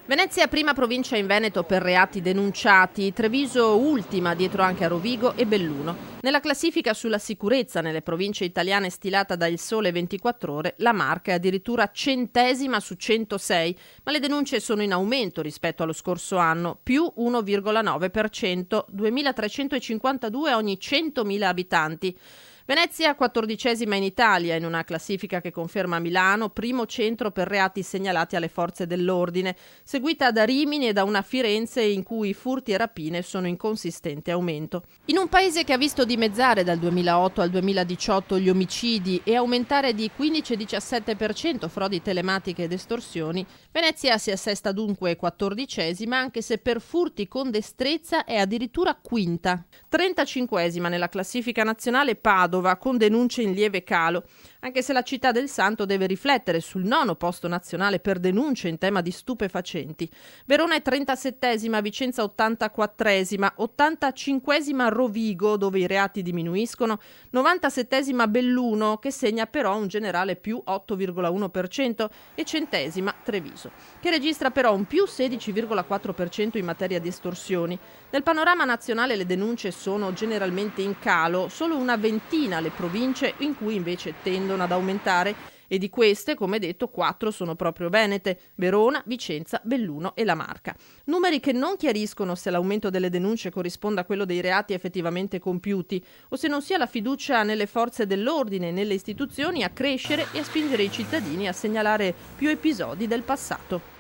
Venezia prima provincia in Veneto per reati denunciati, Treviso ultima dietro anche a Rovigo e Belluno. Nella classifica sulla sicurezza nelle province italiane stilata da Il Sole 24 Ore, la Marca è addirittura 100ª su 106, ma le denunce sono in aumento rispetto allo scorso anno, più 1,9%, 2.352 ogni 100.000 abitanti. Venezia 14ª in Italia in una classifica che conferma Milano primo centro per reati segnalati alle forze dell'ordine, seguita da Rimini e da una Firenze in cui furti e rapine sono in consistente aumento. In un paese che ha visto dimezzare dal 2008 al 2018 gli omicidi e aumentare di 15-17% frodi telematiche ed estorsioni, Venezia si assesta dunque 14ª, anche se per furti con destrezza è addirittura quinta. 35ª nella classifica nazionale Padova, con denunce in lieve calo, anche se la città del Santo deve riflettere sul 9° posto nazionale per denunce in tema di stupefacenti. Verona è 37ª, Vicenza 84ª, 85ª Rovigo, dove i reati diminuiscono, 97ª Belluno, che segna però un generale più 8,1%, e 100ª Treviso, che registra però un più 16,4% in materia di estorsioni. Nel panorama nazionale le denunce sono generalmente in calo, solo una ventina le province in cui invece tendono ad aumentare, e di queste, come detto, 4 sono proprio venete: Verona, Vicenza, Belluno e la Marca. Numeri che non chiariscono se l'aumento delle denunce corrisponda a quello dei reati effettivamente compiuti o se non sia la fiducia nelle forze dell'ordine e nelle istituzioni a crescere e a spingere i cittadini a segnalare più episodi del passato.